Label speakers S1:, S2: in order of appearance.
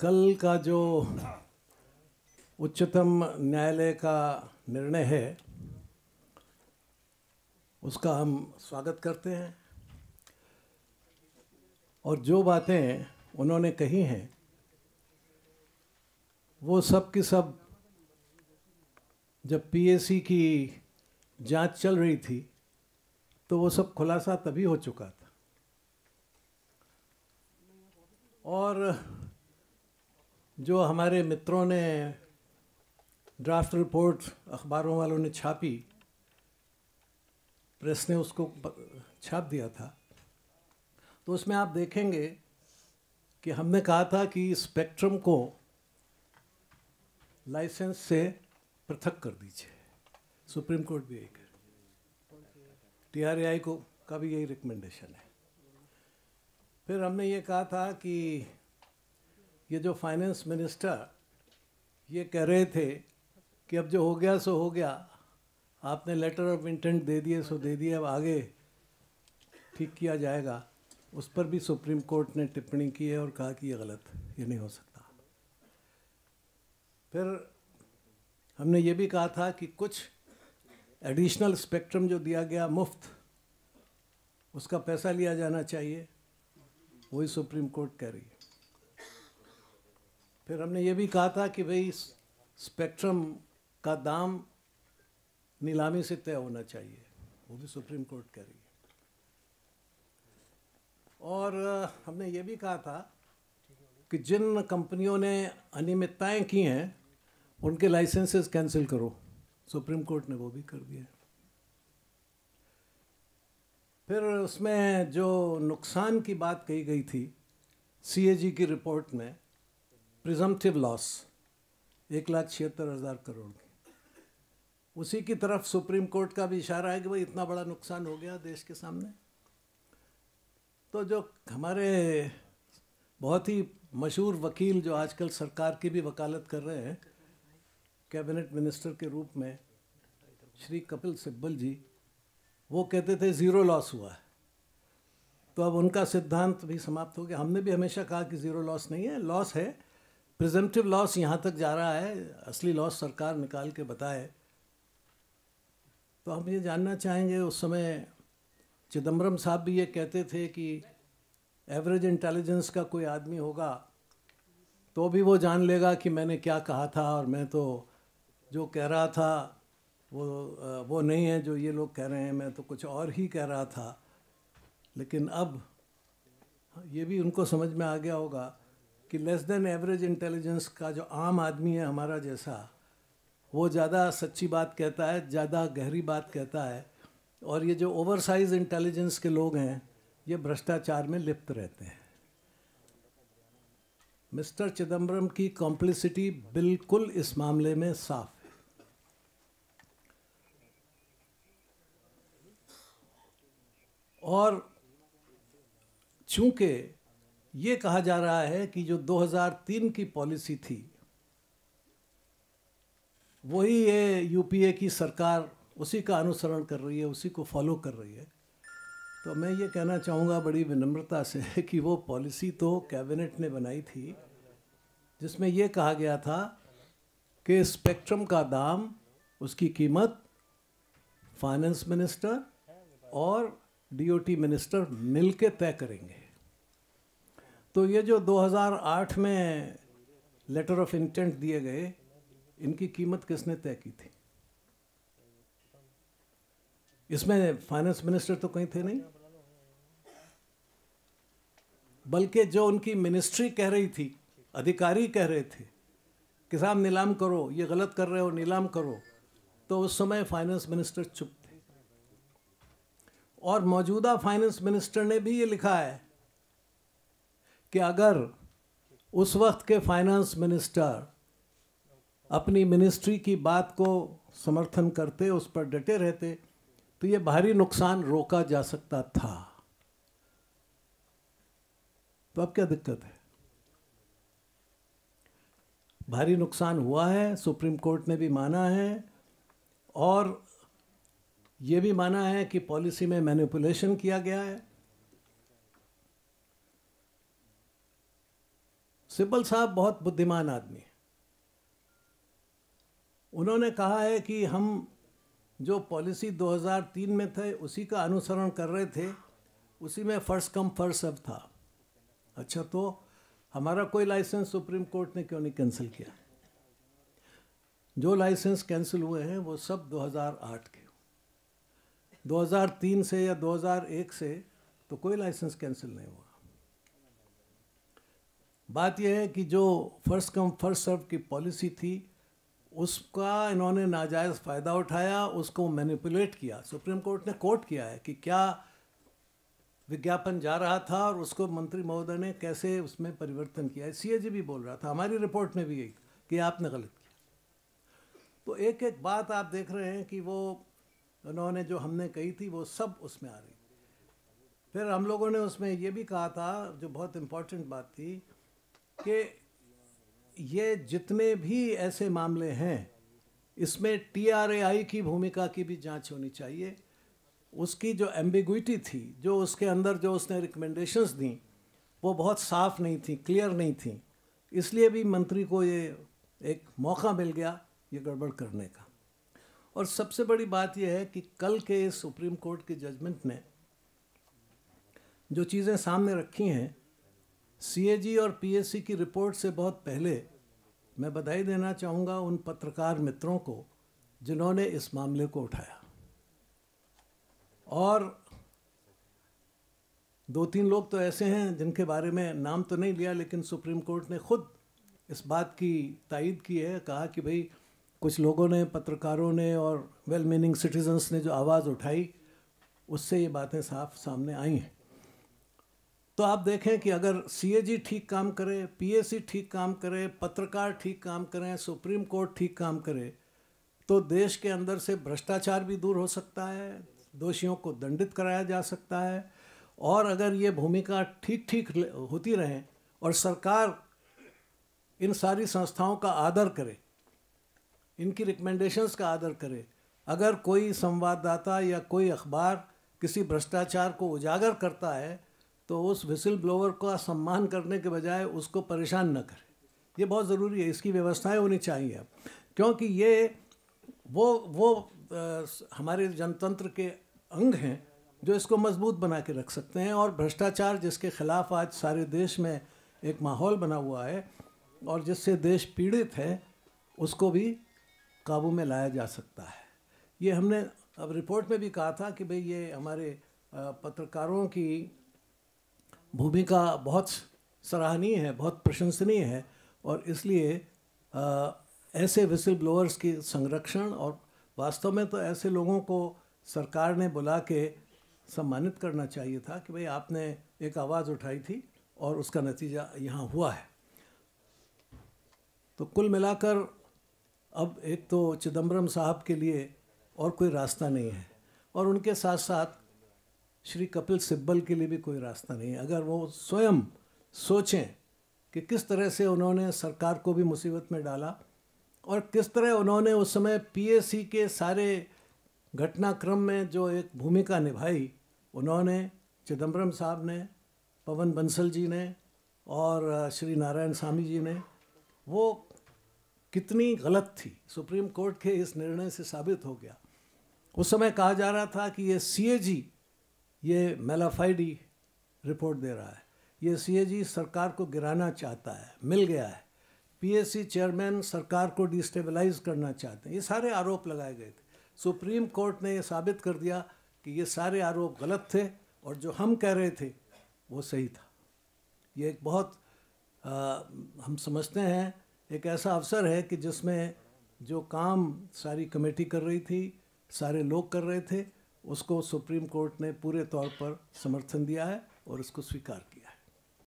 S1: कल का जो उच्चतम न्यायालय का निर्णय है उसका हम स्वागत करते हैं और जो बातें उन्होंने कही हैं वो सब की सब जब पीएसी की जांच चल रही थी तो वो सब खुलासा तभी हो चुका था। और जो हमारे मित्रों ने ड्राफ्ट रिपोर्ट अखबारों वालों ने छापी, प्रेस ने उसको छाप दिया था, तो उसमें आप देखेंगे कि हमने कहा था कि स्पेक्ट्रम को लाइसेंस से पृथक कर दीजिए। सुप्रीम कोर्ट भी यही कर, TRAI को का भी यही रिकमेंडेशन है। फिर हमने ये कहा था कि ये जो फाइनेंस मिनिस्टर ये कह रहे थे कि अब जो हो गया सो हो गया, आपने लेटर ऑफ इंटेंट दे दिए सो दे दिए, अब आगे ठीक किया जाएगा। उस पर भी सुप्रीम कोर्ट ने टिप्पणी की है और कहा कि ये गलत, ये नहीं हो सकता। फिर हमने ये भी कहा था कि कुछ एडिशनल स्पेक्ट्रम जो दिया गया मुफ्त, उसका पैसा लिया जाना चाहिए, वही सुप्रीम कोर्ट कह रही है। फिर हमने ये भी कहा था कि भाई स्पेक्ट्रम का दाम नीलामी से तय होना चाहिए, वो भी सुप्रीम कोर्ट कह रही है। और हमने ये भी कहा था कि जिन कंपनियों ने अनियमितताएं की हैं उनके लाइसेंसेस कैंसिल करो, सुप्रीम कोर्ट ने वो भी कर दिया। फिर उसमें जो नुकसान की बात कही गई थी CAG की रिपोर्ट में, प्रिजम्पटिव लॉस 1,76,000 करोड़ की, उसी की तरफ सुप्रीम कोर्ट का भी इशारा है कि भाई इतना बड़ा नुकसान हो गया देश के सामने। तो जो हमारे बहुत ही मशहूर वकील जो आजकल सरकार की भी वकालत कर रहे हैं कैबिनेट मिनिस्टर के रूप में, श्री कपिल सिब्बल जी, वो कहते थे ज़ीरो लॉस हुआ है। तो अब उनका सिद्धांत भी समाप्त हो गया। हमने भी हमेशा कहा कि ज़ीरो लॉस नहीं है, लॉस है, प्रिजम्पटिव लॉस यहाँ तक जा रहा है, असली लॉस सरकार निकाल के बताए। तो हम ये जानना चाहेंगे, उस समय चिदम्बरम साहब भी ये कहते थे कि एवरेज इंटेलिजेंस का कोई आदमी होगा तो भी वो जान लेगा कि मैंने क्या कहा था, और मैं तो जो कह रहा था वो नहीं है जो ये लोग कह रहे हैं, मैं तो कुछ और ही कह रहा था। लेकिन अब ये भी उनको समझ में आ गया होगा कि लेस देन एवरेज इंटेलिजेंस का जो आम आदमी है हमारा जैसा, वो ज़्यादा सच्ची बात कहता है, ज़्यादा गहरी बात कहता है, और ये जो ओवरसाइज इंटेलिजेंस के लोग हैं ये भ्रष्टाचार में लिप्त रहते हैं। मिस्टर चिदम्बरम की कॉम्प्लिसिटी बिल्कुल इस मामले में साफ है। और चूंकि ये कहा जा रहा है कि जो 2003 की पॉलिसी थी वही ये यूपीए की सरकार उसी का अनुसरण कर रही है, उसी को फॉलो कर रही है, तो मैं ये कहना चाहूँगा बड़ी विनम्रता से कि वो पॉलिसी तो कैबिनेट ने बनाई थी जिसमें ये कहा गया था कि स्पेक्ट्रम का दाम, उसकी कीमत फाइनेंस मिनिस्टर और DOT मिनिस्टर मिलके तय करेंगे। तो ये जो 2008 में लेटर ऑफ इंटेंट दिए गए, इनकी कीमत किसने तय की थी? इसमें फाइनेंस मिनिस्टर तो कहीं थे नहीं, बल्कि जो उनकी मिनिस्ट्री कह रही थी, अधिकारी कह रहे थे कि साहब नीलाम करो, ये गलत कर रहे हो, नीलाम करो, तो उस समय फाइनेंस मिनिस्टर चुप थे। और मौजूदा फाइनेंस मिनिस्टर ने भी ये लिखा है कि अगर उस वक्त के फाइनेंस मिनिस्टर अपनी मिनिस्ट्री की बात को समर्थन करते, उस पर डटे रहते, तो ये भारी नुकसान रोका जा सकता था। तो अब क्या दिक्कत है? भारी नुकसान हुआ है, सुप्रीम कोर्ट ने भी माना है, और ये भी माना है कि पॉलिसी में मैनिपुलेशन किया गया है। सिब्बल साहब बहुत बुद्धिमान आदमी हैं। उन्होंने कहा है कि हम जो पॉलिसी 2003 में थे उसी का अनुसरण कर रहे थे, उसी में फर्स्ट कम फर्स्ट सर्व था। अच्छा, तो हमारा कोई लाइसेंस सुप्रीम कोर्ट ने क्यों नहीं कैंसिल किया? जो लाइसेंस कैंसिल हुए हैं वो सब 2008 के, 2003 से या 2001 से तो कोई लाइसेंस कैंसिल नहीं हुआ। बात यह है कि जो फर्स्ट कम फर्स्ट सर्व की पॉलिसी थी उसका इन्होंने नाजायज़ फ़ायदा उठाया, उसको मैनिपुलेट किया। सुप्रीम कोर्ट ने कोर्ट किया है कि क्या विज्ञापन जा रहा था और उसको मंत्री महोदय ने कैसे उसमें परिवर्तन किया है। सीएजी भी बोल रहा था, हमारी रिपोर्ट में भी यही कि आपने गलत किया। तो एक एक बात आप देख रहे हैं कि वो उन्होंने जो हमने कही थी वो सब उसमें आ रही। फिर हम लोगों ने उसमें ये भी कहा था, जो बहुत इम्पोर्टेंट बात थी, कि ये जितने भी ऐसे मामले हैं इसमें TRAI की भूमिका की भी जांच होनी चाहिए। उसकी जो एम्बिग्विटी थी, जो उसके अंदर जो उसने रिकमेंडेशंस दी वो बहुत साफ़ नहीं थी, क्लियर नहीं थी, इसलिए भी मंत्री को ये एक मौका मिल गया ये गड़बड़ करने का। और सबसे बड़ी बात यह है कि कल के सुप्रीम कोर्ट के जजमेंट ने जो चीज़ें सामने रखी हैं, CAG और PSC की रिपोर्ट से बहुत पहले मैं बधाई देना चाहूँगा उन पत्रकार मित्रों को जिन्होंने इस मामले को उठाया। और 2-3 लोग तो ऐसे हैं जिनके बारे में नाम तो नहीं लिया, लेकिन सुप्रीम कोर्ट ने खुद इस बात की तायीद की है, कहा कि भाई कुछ लोगों ने, पत्रकारों ने और वेल मीनिंग सिटीजन्स ने जो आवाज़ उठाई उससे ये बातें साफ सामने आई हैं। तो आप देखें कि अगर CAG ठीक काम करे, PSC ठीक काम करे, पत्रकार ठीक काम करें, सुप्रीम कोर्ट ठीक काम करे, तो देश के अंदर से भ्रष्टाचार भी दूर हो सकता है, दोषियों को दंडित कराया जा सकता है। और अगर ये भूमिका ठीक ठीक होती रहे और सरकार इन सारी संस्थाओं का आदर करे, इनकी रिकमेंडेशंस का आदर करे, अगर कोई संवाददाता या कोई अखबार किसी भ्रष्टाचार को उजागर करता है तो उस विसिल ब्लोअर का सम्मान करने के बजाय उसको परेशान न करे। ये बहुत ज़रूरी है, इसकी व्यवस्थाएं होनी चाहिए अब, क्योंकि ये वो हमारे जनतंत्र के अंग हैं जो इसको मजबूत बना के रख सकते हैं। और भ्रष्टाचार जिसके खिलाफ आज सारे देश में एक माहौल बना हुआ है और जिससे देश पीड़ित है, उसको भी काबू में लाया जा सकता है। ये हमने अब रिपोर्ट में भी कहा था कि भाई ये हमारे पत्रकारों की भूमिका बहुत सराहनीय है, बहुत प्रशंसनीय है, और इसलिए ऐसे विसिल ब्लोअर्स की संरक्षण, और वास्तव में तो ऐसे लोगों को सरकार ने बुला के सम्मानित करना चाहिए था कि भाई आपने एक आवाज़ उठाई थी और उसका नतीजा यहाँ हुआ है। तो कुल मिलाकर अब एक तो चिदम्बरम साहब के लिए और कोई रास्ता नहीं है, और उनके साथ साथ श्री कपिल सिब्बल के लिए भी कोई रास्ता नहीं है। अगर वो स्वयं सोचें कि किस तरह से उन्होंने सरकार को भी मुसीबत में डाला और किस तरह उन्होंने उस समय PSC के सारे घटनाक्रम में जो एक भूमिका निभाई, उन्होंने, चिदम्बरम साहब ने, पवन बंसल जी ने और श्री नारायण स्वामी जी ने, वो कितनी गलत थी। सुप्रीम कोर्ट के इस निर्णय से साबित हो गया। उस समय कहा जा रहा था कि ये CAG ये मेलाफाइडी रिपोर्ट दे रहा है, ये CAG सरकार को गिराना चाहता है, मिल गया है, PSC चेयरमैन सरकार को डिस्टेबलाइज करना चाहते हैं, ये सारे आरोप लगाए गए थे। सुप्रीम कोर्ट ने ये साबित कर दिया कि ये सारे आरोप गलत थे और जो हम कह रहे थे वो सही था। ये एक बहुत हम समझते हैं एक ऐसा अवसर है कि जिसमें जो काम सारी कमेटी कर रही थी, सारे लोग कर रहे थे, उसको सुप्रीम कोर्ट ने पूरे तौर पर समर्थन दिया है और उसको स्वीकार किया।